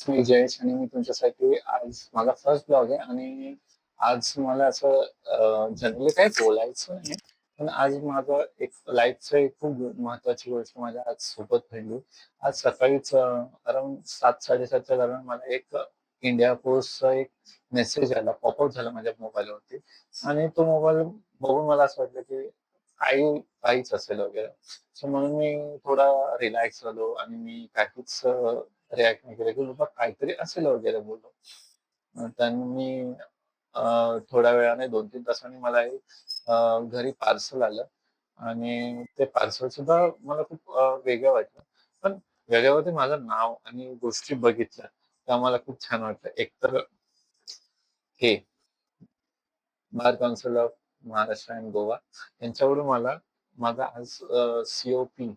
मी जयेश आणि मी तुमच्यासाठी आज माझा फर्स्ट ब्लॉग आहे आणि आज मला असं जनरली काही बोलायचं नाही. पण आज माझं एक लाईफचं एक खूप महत्वाची गोष्ट माझ्या आज सोबत घडली. आज सकाळीच अराउंड 7:30च्या दरम्यान मला एक इंडिया पोस्टचा एक मेसेज आला, पॉपअप झाला माझ्या मोबाईलवरती आणि तो मोबाईल बघून मला असं वाटलं की काहीच असेल वगैरे. सो म्हणून मी थोडा रिलॅक्स झालो आणि मी काहीच रिॲक्ट नाही केलं, की बाबा काहीतरी असेल वगैरे बोललो. त्यानं मी थोड्या वेळाने 2-3 तासांनी मला एक घरी पार्सल आलं आणि ते पार्सल सुद्धा मला खूप वेगळं वाटलं. पण वेगळ्यावरती माझं नाव आणि गोष्टी बघितल्या, त्या मला खूप छान वाटलं. एकतर हे bar council of Maharashtra and Goa यांच्याकडून मला माझा आज COP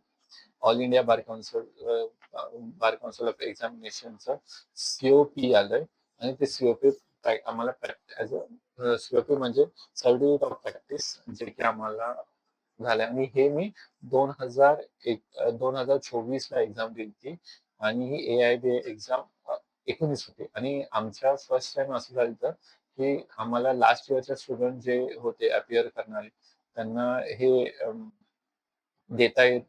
all India bar council of एक्झामिनेशनचं सी-ओ-पी आलंय आणि ते सी-ओ-पी आम्हाला ॲज अ सी-ओ-पी म्हणजे सर्टिफिकेट ऑफ प्रॅक्टिस जे की आम्हाला झालंय आणि हे मी 2024 ला एक्झाम दिली होती आणि ही ए-आय-बी एक्झाम 19 होती आणि आमच्या फर्स्ट टाइम असं झालं होतं, की आम्हाला लास्ट इयरचे स्टुडंट जे होते अपियर करणारे त्यांना हे देता येत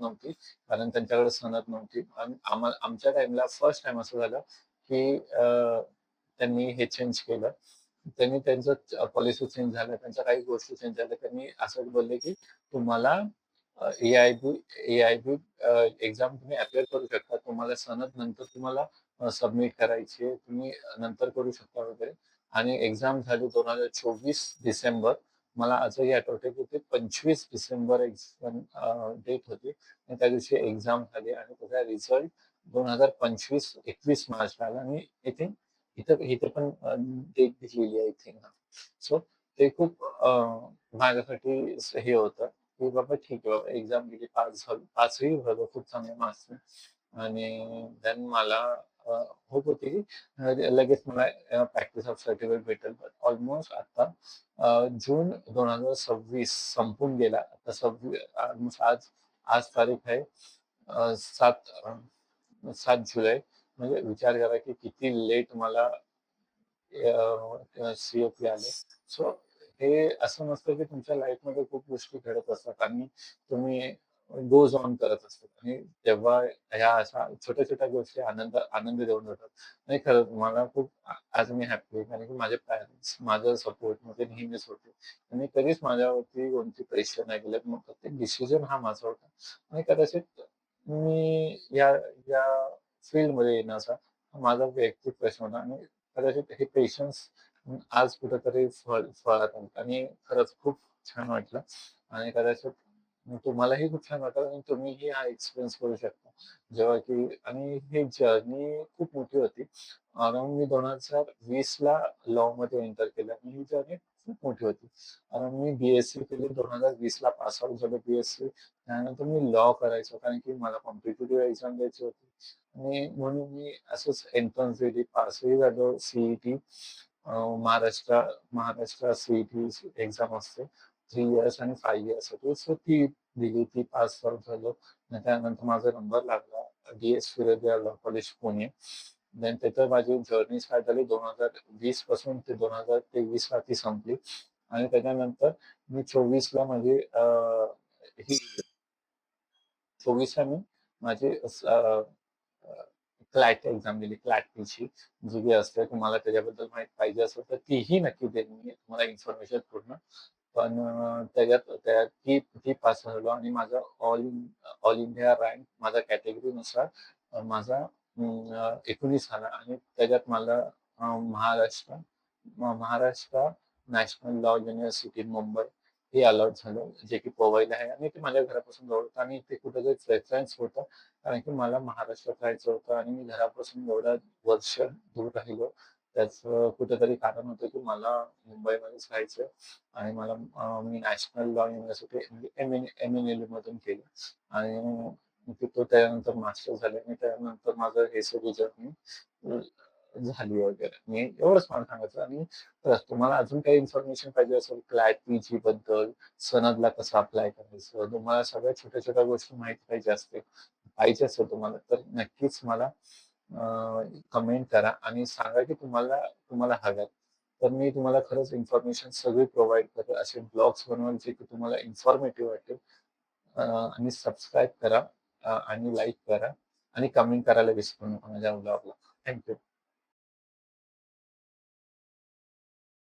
नव्हती कारण त्यांच्याकडे सनद नव्हती आणि आमच्या टाइमला फर्स्ट टाइम असं झालं की त्यांनी हे चेंज केलं. त्यांनी त्यांचं पॉलिसी चेंज झाल्या, त्यांच्या काही गोष्टी चेंज झाल्या. त्यांनी असं बोलले की तुम्हाला ए-आय-बी ए-आय-बी एक्झाम तुम्ही अपियर करू शकता. तुम्हाला सनद नंतर तुम्हाला सबमिट करायची आहे. तुम्ही नंतर करू शकता वगैरे आणि एक्झाम झाली 2024 डिसेंबर. मला आजही आठवतंय की ते 25 डिसेंबर एक्झाम डेट होती आणि त्या दिवशी एक्झाम झाली आणि त्याचा रिझल्ट 2025-21 मार्चला आला आणि आय थिंक इथं इथे पण डेट दिलेली आहे आय थिंक. सो ते खूप माझ्यासाठी हे होतं, की बाबा ठीक आहे बाबा एक्झाम दिली, पास झालो. पासही झालो खूप चांगल्या मार्क्सने आणि देन मला होप होती की लगेच मला प्रॅक्टिस ऑफ सर्टिफिकेट भेटेल. पण ऑलमोस्ट आता जून 2026 संपून गेला. आता ऑलमोस्ट आज आज तारीख आहे 7 जुलै. म्हणजे विचार करा की किती लेट मला सी-ओ-पी आले. सो हे असं नसतं की तुमच्या लाईफमध्ये खूप गोष्टी घडत असतात आणि तुम्ही गोज ऑन करत असतात आणि तेव्हा ह्या अशा छोट्या-छोट्या गोष्टी आनंद देऊन जातात. नाही खरंच मला खूप आज मी हॅपी आहे कारण की माझे पॅरेंट्स माझा सपोर्ट मध्ये नेहमीच होते. त्यांनी कधीच माझ्यावरती कोणती प्रेशर नाही केलं. मग प्रत्येक डिसिजन हा माझा होता आणि कदाचित मी या या फील्डमध्ये येण्याचा हा माझा वैयक्तिक प्रश्न होता आणि कदाचित हे पेशन्स आज कुठेतरी फळत आहेत आणि खरंच खूप छान वाटलं आणि कदाचित तुम्हालाही खूप छान वाटेल आणि तुम्हीही हा एक्सपिरियन्स करू शकता. जेव्हा की आणि ही जर्नी खूप मोठी होती. अराउंड मी 2020 ला लॉमध्ये एंटर केलं आणि ही जर्नी खूप मोठी होती. कारण मी बी-एस-सी केली 2020 ला पास आउट झालो बी-एस-सी. त्यानंतर मी लॉ करायचो कारण की मला कॉम्पिटिटिव्ह एक्झाम द्यायची होती. आणि म्हणून मी असंच एंट्रन्स दिली, पासही झालो. CET Maharashtra Maharashtra CET exam असते. 3 इयर्स आणि 5 इयर्स होती. सो ती दिली, ती पास आउट झालो. आणि त्यानंतर माझा नंबर लागला D S. Firodia law college Pune. Then तिथं माझी जर्नी स्टार्ट झाली 2020 पासून ते 2023 ला ती संपली आणि त्याच्यानंतर मी 24 ला माझी ही 24 ला मी माझी क्लॅट एक्झाम दिली. क्लॅटची जी काही असते तुम्हाला त्याच्याबद्दल माहिती पाहिजे असेल तर तीही नक्की देईन मी तुम्हाला इन्फॉर्मेशन पूर्ण. पण त्यात ती ती पास झालो आणि माझा ऑल इंडिया रँक माझ्या कॅटेगरीनुसार माझा 19 आला आणि त्याच्यात मला Maharashtra Maharashtra national law university Mumbai हे अलॉट झालं, जे की पवईला आहे आणि ते माझ्या घरापासून जवळ होतं आणि ते कुठेतरी प्रेफरन्स होतं. कारण की मला महाराष्ट्रात राहायचं होतं आणि मी घरापासून एवढ्या वर्ष दूर राहिलो. त्याचं कुठेतरी कारण होतं की मला मुंबईमध्येच राहायचं आणि मी नॅशनल लॉ युनिव्हर्सिटी एम-एन-एल मधून केलं आणि तिथं त्यानंतर मास्टर झाले आणि त्यानंतर माझं हे सगळी जर्नी झाली वगैरे. मी एवढंच मला सांगायचं आणि तुम्हाला अजून काही इन्फॉर्मेशन पाहिजे असेल क्लॅट पीजी बद्दल, सनदला कसं अप्लाय करायचं, तुम्हाला सगळ्या छोट्या-छोट्या गोष्टी माहिती पाहिजे असतील, पाहिजे असेल तुम्हाला तर नक्कीच मला कमेंट करा आणि सांगा की तुम्हाला तुम्हाला हव्यात. तर मी तुम्हाला खरंच इन्फॉर्मेशन सगळी प्रोव्हाईड करेल. असे ब्लॉग्स बनवेल जे की तुम्हाला इन्फॉर्मेटिव्ह वाटेल. आणि सबस्क्राईब करा आणि लाईक करा आणि कमेंट करायला विसरू नका माझ्या ब्लॉगला. Thank you.